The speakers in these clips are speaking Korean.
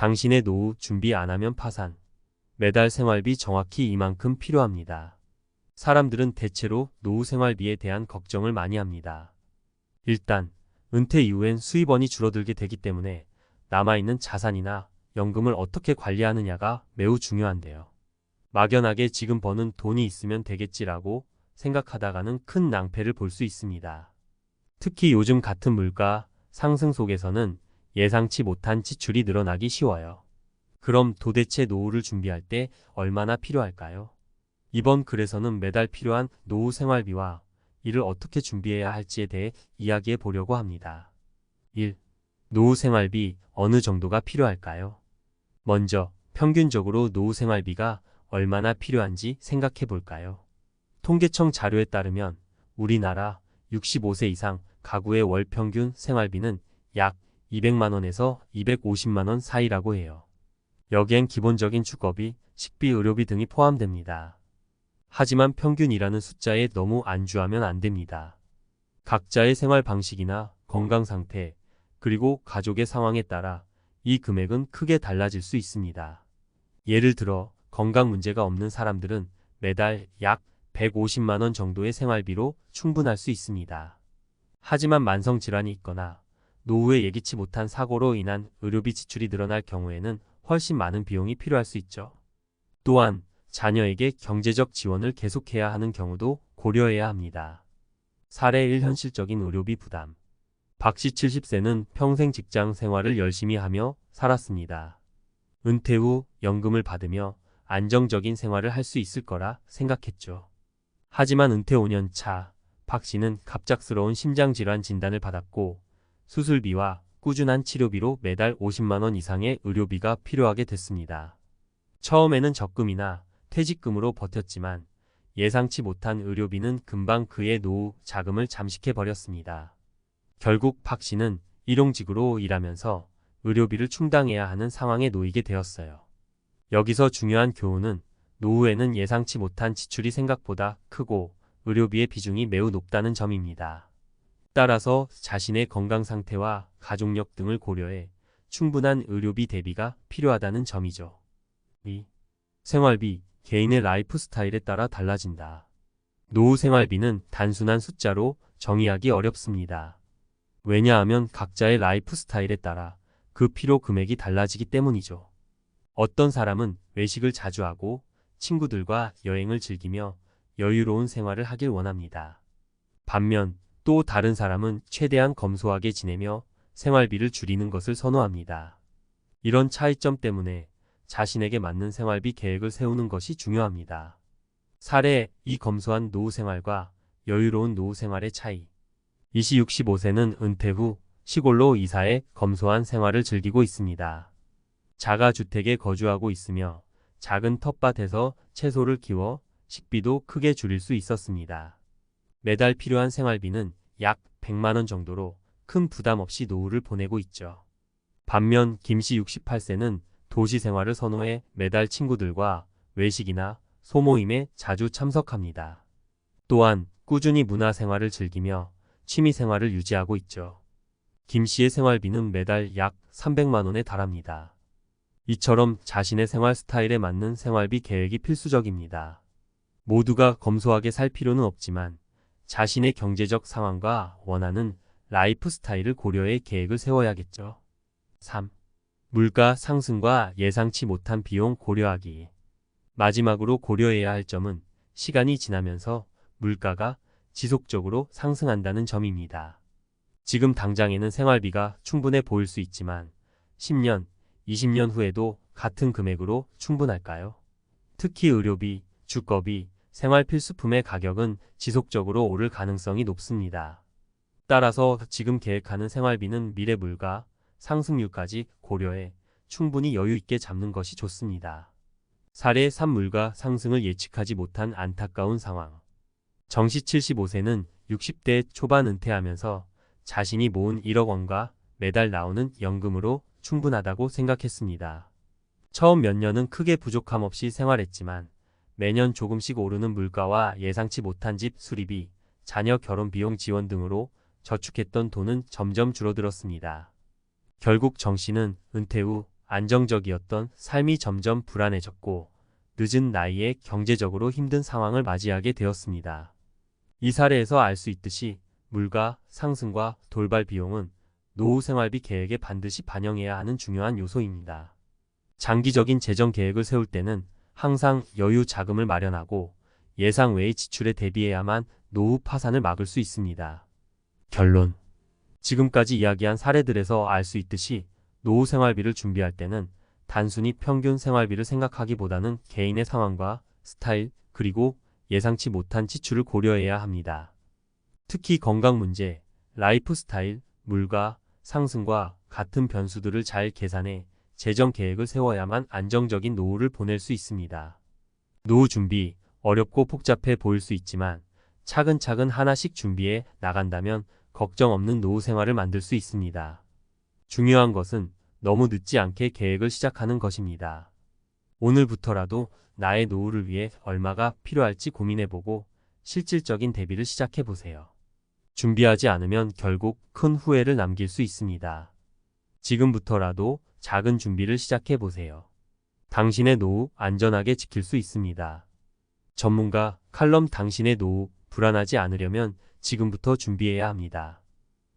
당신의 노후 준비 안 하면 파산. 매달 생활비 정확히 이만큼 필요합니다. 사람들은 대체로 노후 생활비에 대한 걱정을 많이 합니다. 일단 은퇴 이후엔 수입원이 줄어들게 되기 때문에 남아있는 자산이나 연금을 어떻게 관리하느냐가 매우 중요한데요. 막연하게 지금 버는 돈이 있으면 되겠지라고 생각하다가는 큰 낭패를 볼 수 있습니다. 특히 요즘 같은 물가 상승 속에서는 예상치 못한 지출이 늘어나기 쉬워요. 그럼 도대체 노후를 준비할 때 얼마나 필요할까요? 이번 글에서는 매달 필요한 노후 생활비와 이를 어떻게 준비해야 할지에 대해 이야기해 보려고 합니다. 1. 노후 생활비 어느 정도가 필요할까요? 먼저 평균적으로 노후 생활비가 얼마나 필요한지 생각해 볼까요? 통계청 자료에 따르면 우리나라 65세 이상 가구의 월 평균 생활비는 약 200만 원에서 250만 원 사이라고 해요. 여기엔 기본적인 주거비, 식비, 의료비 등이 포함됩니다. 하지만 평균이라는 숫자에 너무 안주하면 안 됩니다. 각자의 생활 방식이나 건강 상태, 그리고 가족의 상황에 따라 이 금액은 크게 달라질 수 있습니다. 예를 들어 건강 문제가 없는 사람들은 매달 약 150만 원 정도의 생활비로 충분할 수 있습니다. 하지만 만성질환이 있거나 노후에 예기치 못한 사고로 인한 의료비 지출이 늘어날 경우에는 훨씬 많은 비용이 필요할 수 있죠. 또한 자녀에게 경제적 지원을 계속해야 하는 경우도 고려해야 합니다. 사례 1. 현실적인 의료비 부담. 박씨 70세는 평생 직장 생활을 열심히 하며 살았습니다. 은퇴 후 연금을 받으며 안정적인 생활을 할 수 있을 거라 생각했죠. 하지만 은퇴 5년 차 박씨는 갑작스러운 심장질환 진단을 받았고 수술비와 꾸준한 치료비로 매달 50만 원 이상의 의료비가 필요하게 됐습니다. 처음에는 적금이나 퇴직금으로 버텼지만 예상치 못한 의료비는 금방 그의 노후 자금을 잠식해 버렸습니다. 결국 박 씨는 일용직으로 일하면서 의료비를 충당해야 하는 상황에 놓이게 되었어요. 여기서 중요한 교훈은 노후에는 예상치 못한 지출이 생각보다 크고 의료비의 비중이 매우 높다는 점입니다. 따라서 자신의 건강 상태와 가족력 등을 고려해 충분한 의료비 대비가 필요하다는 점이죠. 2. 생활비, 개인의 라이프 스타일에 따라 달라진다. 노후 생활비는 단순한 숫자로 정의하기 어렵습니다. 왜냐하면 각자의 라이프 스타일에 따라 그 필요 금액이 달라지기 때문이죠. 어떤 사람은 외식을 자주 하고 친구들과 여행을 즐기며 여유로운 생활을 하길 원합니다. 반면 또 다른 사람은 최대한 검소하게 지내며 생활비를 줄이는 것을 선호합니다. 이런 차이점 때문에 자신에게 맞는 생활비 계획을 세우는 것이 중요합니다. 사례 2. 검소한 노후 생활과 여유로운 노후 생활의 차이. 이씨 65세는 은퇴 후 시골로 이사해 검소한 생활을 즐기고 있습니다. 자가주택에 거주하고 있으며 작은 텃밭에서 채소를 키워 식비도 크게 줄일 수 있었습니다. 매달 필요한 생활비는 약 100만 원 정도로 큰 부담 없이 노후를 보내고 있죠. 반면 김씨 68세는 도시 생활을 선호해 매달 친구들과 외식이나 소모임에 자주 참석합니다. 또한 꾸준히 문화생활을 즐기며 취미생활을 유지하고 있죠. 김씨의 생활비는 매달 약 300만 원에 달합니다. 이처럼 자신의 생활 스타일에 맞는 생활비 계획이 필수적입니다. 모두가 검소하게 살 필요는 없지만 자신의 경제적 상황과 원하는 라이프 스타일을 고려해 계획을 세워야겠죠. 3. 물가 상승과 예상치 못한 비용 고려하기. 마지막으로 고려해야 할 점은 시간이 지나면서 물가가 지속적으로 상승한다는 점입니다. 지금 당장에는 생활비가 충분해 보일 수 있지만 10년, 20년 후에도 같은 금액으로 충분할까요? 특히 의료비, 주거비, 생활 필수품의 가격은 지속적으로 오를 가능성이 높습니다. 따라서 지금 계획하는 생활비는 미래 물가 상승률까지 고려해 충분히 여유 있게 잡는 것이 좋습니다. 사례 3. 물가 상승을 예측하지 못한 안타까운 상황. 정씨 75세는 60대 초반 은퇴하면서 자신이 모은 1억 원과 매달 나오는 연금으로 충분하다고 생각했습니다. 처음 몇 년은 크게 부족함 없이 생활했지만 매년 조금씩 오르는 물가와 예상치 못한 집 수리비, 자녀 결혼 비용 지원 등으로 저축했던 돈은 점점 줄어들었습니다. 결국 정 씨는 은퇴 후 안정적이었던 삶이 점점 불안해졌고 늦은 나이에 경제적으로 힘든 상황을 맞이하게 되었습니다. 이 사례에서 알 수 있듯이 물가 상승과 돌발 비용은 노후 생활비 계획에 반드시 반영해야 하는 중요한 요소입니다. 장기적인 재정 계획을 세울 때는 항상 여유 자금을 마련하고 예상 외의 지출에 대비해야만 노후 파산을 막을 수 있습니다. 결론. 지금까지 이야기한 사례들에서 알 수 있듯이 노후 생활비를 준비할 때는 단순히 평균 생활비를 생각하기보다는 개인의 상황과 스타일 그리고 예상치 못한 지출을 고려해야 합니다. 특히 건강 문제, 라이프 스타일, 물가 상승과 같은 변수들을 잘 계산해 재정 계획을 세워야만 안정적인 노후를 보낼 수 있습니다. 노후 준비, 어렵고 복잡해 보일 수 있지만 차근차근 하나씩 준비해 나간다면 걱정 없는 노후 생활을 만들 수 있습니다. 중요한 것은 너무 늦지 않게 계획을 시작하는 것입니다. 오늘부터라도 나의 노후를 위해 얼마가 필요할지 고민해보고 실질적인 대비를 시작해보세요. 준비하지 않으면 결국 큰 후회를 남길 수 있습니다. 지금부터라도 작은 준비를 시작해보세요. 당신의 노후 안전하게 지킬 수 있습니다. 전문가 칼럼 당신의 노후 불안하지 않으려면 지금부터 준비해야 합니다.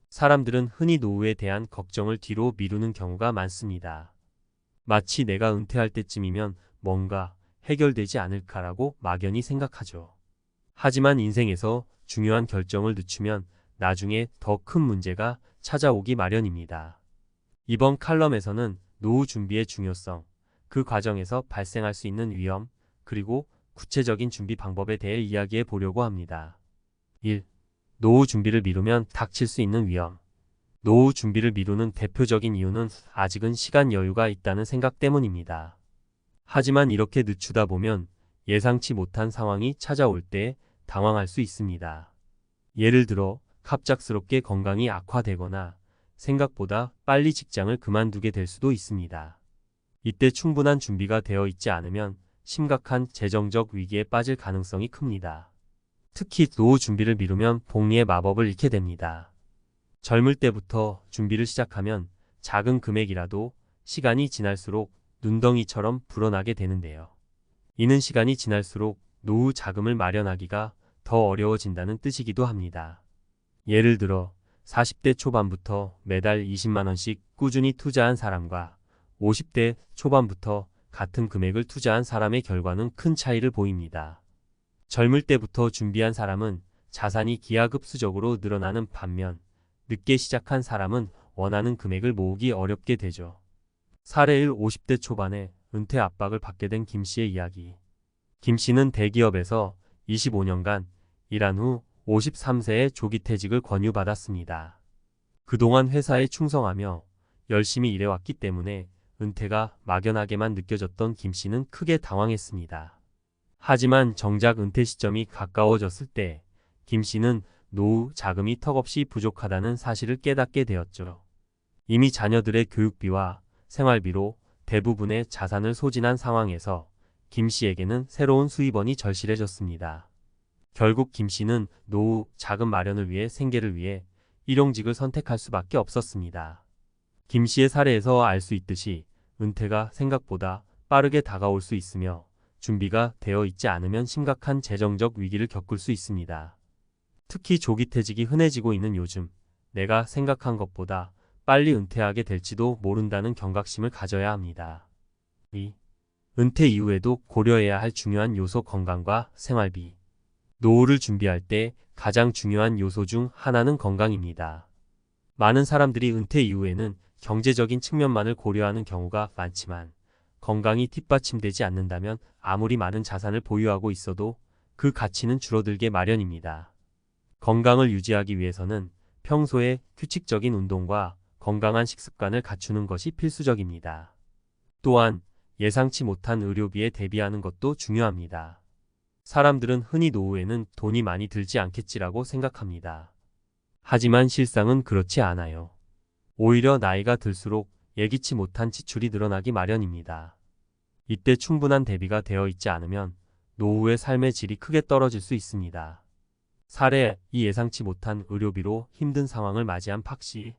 사람들은 흔히 노후에 대한 걱정을 뒤로 미루는 경우가 많습니다. 마치 내가 은퇴할 때쯤이면 뭔가 해결되지 않을까라고 막연히 생각하죠. 하지만 인생에서 중요한 결정을 늦추면 나중에 더 큰 문제가 찾아오기 마련입니다. 이번 칼럼에서는 노후 준비의 중요성, 그 과정에서 발생할 수 있는 위험, 그리고 구체적인 준비 방법에 대해 이야기해 보려고 합니다. 1. 노후 준비를 미루면 닥칠 수 있는 위험. 노후 준비를 미루는 대표적인 이유는 아직은 시간 여유가 있다는 생각 때문입니다. 하지만 이렇게 늦추다 보면 예상치 못한 상황이 찾아올 때 당황할 수 있습니다. 예를 들어 갑작스럽게 건강이 악화되거나 생각보다 빨리 직장을 그만두게 될 수도 있습니다. 이때 충분한 준비가 되어 있지 않으면 심각한 재정적 위기에 빠질 가능성이 큽니다. 특히 노후 준비를 미루면 복리의 마법을 잃게 됩니다. 젊을 때부터 준비를 시작하면 작은 금액이라도 시간이 지날수록 눈덩이처럼 불어나게 되는데요. 이는 시간이 지날수록 노후 자금을 마련하기가 더 어려워진다는 뜻이기도 합니다. 예를 들어 40대 초반부터 매달 20만 원씩 꾸준히 투자한 사람과 50대 초반부터 같은 금액을 투자한 사람의 결과는 큰 차이를 보입니다. 젊을 때부터 준비한 사람은 자산이 기하급수적으로 늘어나는 반면 늦게 시작한 사람은 원하는 금액을 모으기 어렵게 되죠. 사례 1. 50대 초반에 은퇴 압박을 받게 된 김 씨의 이야기. 김 씨는 대기업에서 25년간 일한 후 53세에 조기 퇴직을 권유받았습니다. 그동안 회사에 충성하며 열심히 일해왔기 때문에 은퇴가 막연하게만 느껴졌던 김 씨는 크게 당황했습니다. 하지만 정작 은퇴 시점이 가까워졌을 때 김 씨는 노후 자금이 턱없이 부족하다는 사실을 깨닫게 되었죠. 이미 자녀들의 교육비와 생활비로 대부분의 자산을 소진한 상황에서 김 씨에게는 새로운 수입원이 절실해졌습니다. 결국 김 씨는 노후 자금 마련을 위해 생계를 위해 일용직을 선택할 수밖에 없었습니다. 김 씨의 사례에서 알 수 있듯이 은퇴가 생각보다 빠르게 다가올 수 있으며 준비가 되어 있지 않으면 심각한 재정적 위기를 겪을 수 있습니다. 특히 조기 퇴직이 흔해지고 있는 요즘, 내가 생각한 것보다 빨리 은퇴하게 될지도 모른다는 경각심을 가져야 합니다. 2. 은퇴 이후에도 고려해야 할 중요한 요소 건강과 생활비. 노후를 준비할 때 가장 중요한 요소 중 하나는 건강입니다. 많은 사람들이 은퇴 이후에는 경제적인 측면만을 고려하는 경우가 많지만 건강이 뒷받침되지 않는다면 아무리 많은 자산을 보유하고 있어도 그 가치는 줄어들게 마련입니다. 건강을 유지하기 위해서는 평소에 규칙적인 운동과 건강한 식습관을 갖추는 것이 필수적입니다. 또한 예상치 못한 의료비에 대비하는 것도 중요합니다. 사람들은 흔히 노후에는 돈이 많이 들지 않겠지라고 생각합니다. 하지만 실상은 그렇지 않아요. 오히려 나이가 들수록 예기치 못한 지출이 늘어나기 마련입니다. 이때 충분한 대비가 되어 있지 않으면 노후의 삶의 질이 크게 떨어질 수 있습니다. 사례 2. 예상치 못한 의료비로 힘든 상황을 맞이한 박씨.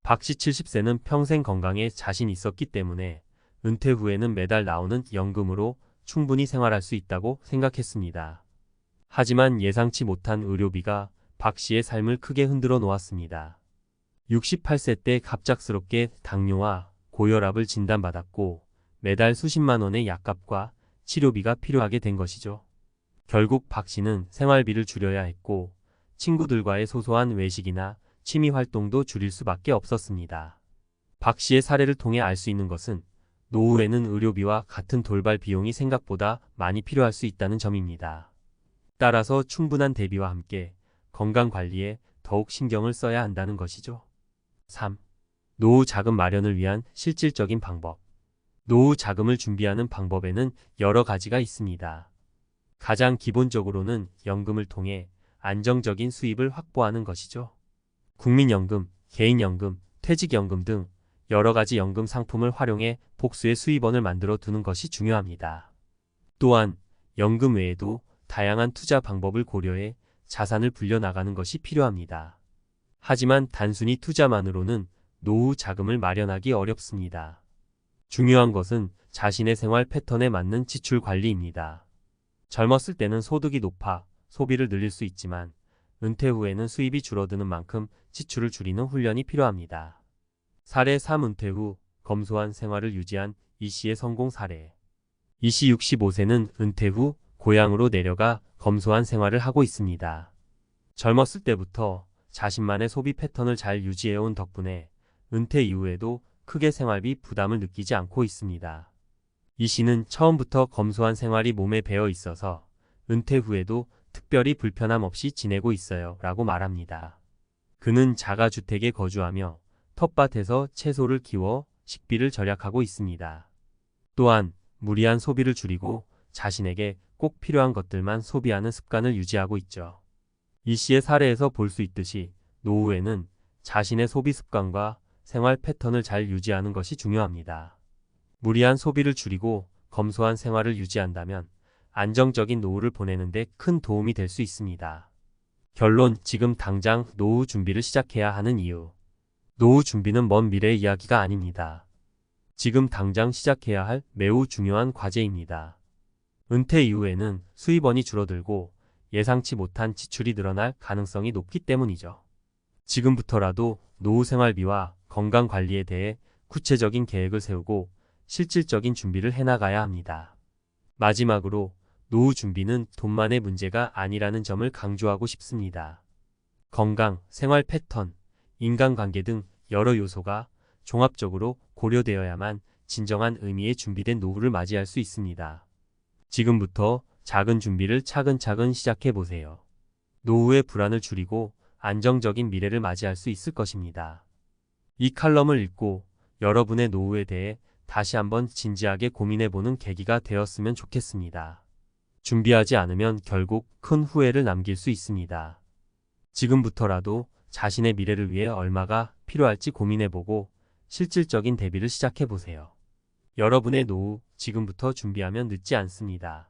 박씨 70세는 평생 건강에 자신 있었기 때문에 은퇴 후에는 매달 나오는 연금으로 충분히 생활할 수 있다고 생각했습니다. 하지만 예상치 못한 의료비가 박 씨의 삶을 크게 흔들어 놓았습니다. 68세 때 갑작스럽게 당뇨와 고혈압을 진단받았고 매달 수십만 원의 약값과 치료비가 필요하게 된 것이죠. 결국 박 씨는 생활비를 줄여야 했고 친구들과의 소소한 외식이나 취미 활동도 줄일 수밖에 없었습니다. 박 씨의 사례를 통해 알 수 있는 것은 노후에는 의료비와 같은 돌발 비용이 생각보다 많이 필요할 수 있다는 점입니다. 따라서 충분한 대비와 함께 건강 관리에 더욱 신경을 써야 한다는 것이죠. 3. 노후 자금 마련을 위한 실질적인 방법. 노후 자금을 준비하는 방법에는 여러 가지가 있습니다. 가장 기본적으로는 연금을 통해 안정적인 수입을 확보하는 것이죠. 국민연금, 개인연금, 퇴직연금 등 여러 가지 연금 상품을 활용해 복수의 수입원을 만들어 두는 것이 중요합니다. 또한 연금 외에도 다양한 투자 방법을 고려해 자산을 불려나가는 것이 필요합니다. 하지만 단순히 투자만으로는 노후 자금을 마련하기 어렵습니다. 중요한 것은 자신의 생활 패턴에 맞는 지출 관리입니다. 젊었을 때는 소득이 높아 소비를 늘릴 수 있지만 은퇴 후에는 수입이 줄어드는 만큼 지출을 줄이는 훈련이 필요합니다. 사례 3. 은퇴 후 검소한 생활을 유지한 이 씨의 성공 사례. 이 씨 65세는 은퇴 후 고향으로 내려가 검소한 생활을 하고 있습니다. 젊었을 때부터 자신만의 소비 패턴을 잘 유지해온 덕분에 은퇴 이후에도 크게 생활비 부담을 느끼지 않고 있습니다. 이 씨는 처음부터 검소한 생활이 몸에 배어 있어서 은퇴 후에도 특별히 불편함 없이 지내고 있어요 라고 말합니다. 그는 자가주택에 거주하며 텃밭에서 채소를 키워 식비를 절약하고 있습니다. 또한 무리한 소비를 줄이고 자신에게 꼭 필요한 것들만 소비하는 습관을 유지하고 있죠. 이 씨의 사례에서 볼 수 있듯이 노후에는 자신의 소비 습관과 생활 패턴을 잘 유지하는 것이 중요합니다. 무리한 소비를 줄이고 검소한 생활을 유지한다면 안정적인 노후를 보내는 데 큰 도움이 될 수 있습니다. 결론, 지금 당장 노후 준비를 시작해야 하는 이유. 노후 준비는 먼 미래의 이야기가 아닙니다. 지금 당장 시작해야 할 매우 중요한 과제입니다. 은퇴 이후에는 수입원이 줄어들고 예상치 못한 지출이 늘어날 가능성이 높기 때문이죠. 지금부터라도 노후 생활비와 건강 관리에 대해 구체적인 계획을 세우고 실질적인 준비를 해나가야 합니다. 마지막으로 노후 준비는 돈만의 문제가 아니라는 점을 강조하고 싶습니다. 건강, 생활 패턴, 인간관계 등 여러 요소가 종합적으로 고려되어야만 진정한 의미의 준비된 노후를 맞이할 수 있습니다. 지금부터 작은 준비를 차근차근 시작해 보세요. 노후의 불안을 줄이고 안정적인 미래를 맞이할 수 있을 것입니다. 이 칼럼을 읽고 여러분의 노후에 대해 다시 한번 진지하게 고민해보는 계기가 되었으면 좋겠습니다. 준비하지 않으면 결국 큰 후회를 남길 수 있습니다. 지금부터라도 자신의 미래를 위해 얼마가 필요할지 고민해보고 실질적인 대비를 시작해보세요. 여러분의 노후, 지금부터 준비하면 늦지 않습니다.